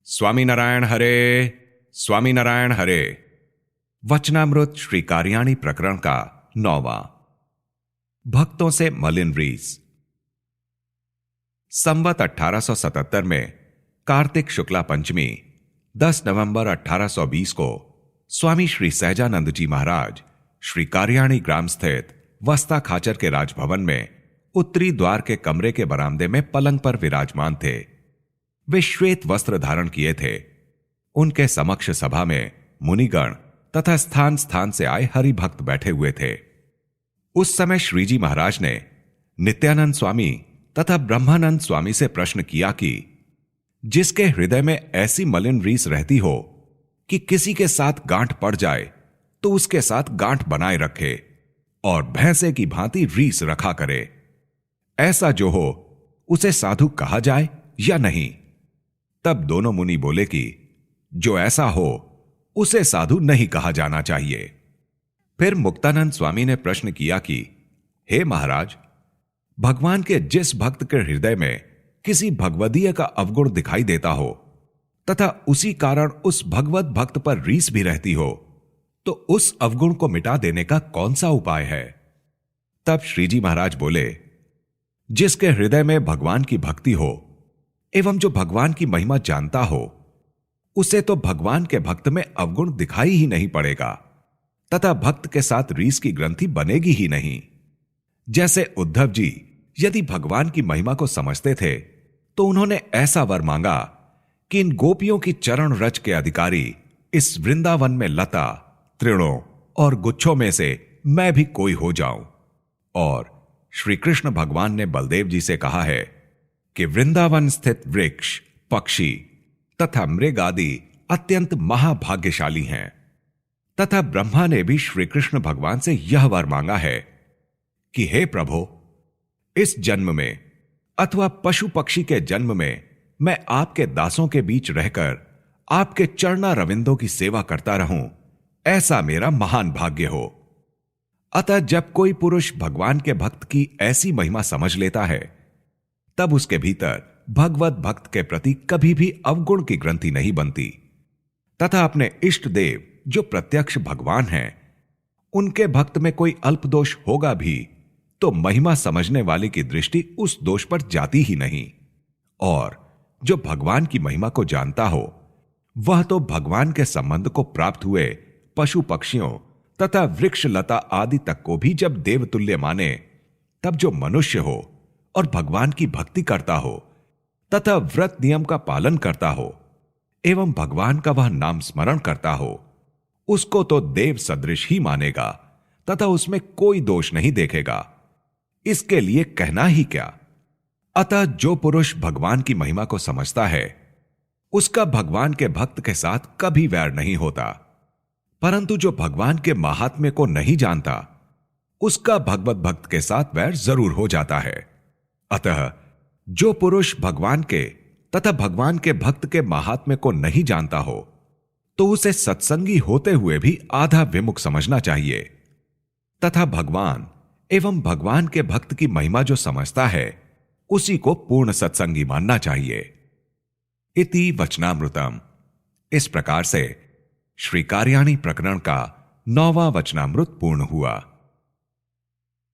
स्वामीनारायण हरे, स्वामीनारायण हरे। वचनामृत श्री कार्याणी प्रकरण का 9वां। भक्तों से मलिन रीस। संवत 1877 में कार्तिक शुक्ला पंचमी 10 नवंबर 1820 को स्वामी श्री सहजानंद जी महाराज श्री कार्याणी ग्राम स्थित वस्ता खाचर के राजभवन में उत्तरी द्वार के कमरे के बरामदे में पलंग पर विराजमान थे। वे श्वेत वस्त्र धारण किए थे। उनके समक्ष सभा में मुनिगण तथा स्थान स्थान से आए हरि भक्त बैठे हुए थे। उस समय श्रीजी महाराज ने नित्यानंद स्वामी तथा ब्रह्मानंद स्वामी से प्रश्न किया कि जिसके हृदय में ऐसी मलिन रीस रहती हो कि किसी के साथ गांठ पड़ जाए तो उसके साथ गांठ बनाए रखे और भैंसे की भांति रीस रखा करे, ऐसा जो हो उसे साधु कहा जाए या नहीं? तब दोनों मुनि बोले कि जो ऐसा हो उसे साधु नहीं कहा जाना चाहिए। फिर मुक्तानंद स्वामी ने प्रश्न किया कि हे महाराज, भगवान के जिस भक्त के हृदय में किसी भगवदीय का अवगुण दिखाई देता हो तथा उसी कारण उस भगवत भक्त पर रीस भी रहती हो, तो उस अवगुण को मिटा देने का कौन सा उपाय है? तब श्रीजी महाराज बोले, जिसके हृदय में भगवान की भक्ति हो एवं जो भगवान की महिमा जानता हो, उसे तो भगवान के भक्त में अवगुण दिखाई ही नहीं पड़ेगा तथा भक्त के साथ रीस की ग्रंथि बनेगी ही नहीं। जैसे उद्धव जी यदि भगवान की महिमा को समझते थे तो उन्होंने ऐसा वर मांगा कि इन गोपियों की चरण रज के अधिकारी इस वृंदावन में लता, तृणों और गुच्छों में से मैं भी कोई हो जाऊं। और श्री कृष्ण भगवान ने बलदेव जी से कहा है कि वृंदावन स्थित वृक्ष, पक्षी तथा मृग आदि अत्यंत महाभाग्यशाली हैं। तथा ब्रह्मा ने भी श्री कृष्ण भगवान से यह वर मांगा है कि हे प्रभु, इस जन्म में अथवा पशु पक्षी के जन्म में मैं आपके दासों के बीच रहकर आपके चरणा रविंदों की सेवा करता रहूं, ऐसा मेरा महान भाग्य हो। अतः जब कोई पुरुष भगवान के भक्त की ऐसी महिमा समझ लेता है, तब उसके भीतर भगवत भक्त के प्रति कभी भी अवगुण की ग्रंथि नहीं बनती तथा अपने इष्ट देव जो प्रत्यक्ष भगवान हैं, उनके भक्त में कोई अल्पदोष होगा भी तो महिमा समझने वाले की दृष्टि उस दोष पर जाती ही नहीं। और जो भगवान की महिमा को जानता हो, वह तो भगवान के संबंध को प्राप्त हुए पशु पक्षियों तथा वृक्ष लता आदि तक को भी जब देवतुल्य माने, तब जो मनुष्य हो और भगवान की भक्ति करता हो तथा व्रत नियम का पालन करता हो एवं भगवान का वह नाम स्मरण करता हो, उसको तो देव सदृश ही मानेगा तथा उसमें कोई दोष नहीं देखेगा। इसके लिए कहना ही क्या। अतः जो पुरुष भगवान की महिमा को समझता है, उसका भगवान के भक्त के साथ कभी वैर नहीं होता, परंतु जो भगवान के महात्म्य को नहीं जानता, उसका भगवत भक्त के साथ वैर जरूर हो जाता है। अतः जो पुरुष भगवान के तथा भगवान के भक्त के महात्म्य को नहीं जानता हो, तो उसे सत्संगी होते हुए भी आधा विमुख समझना चाहिए तथा भगवान एवं भगवान के भक्त की महिमा जो समझता है, उसी को पूर्ण सत्संगी मानना चाहिए। इति वचनामृतम। इस प्रकार से श्री कार्याणी प्रकरण का 9वां वचनामृत पूर्ण हुआ।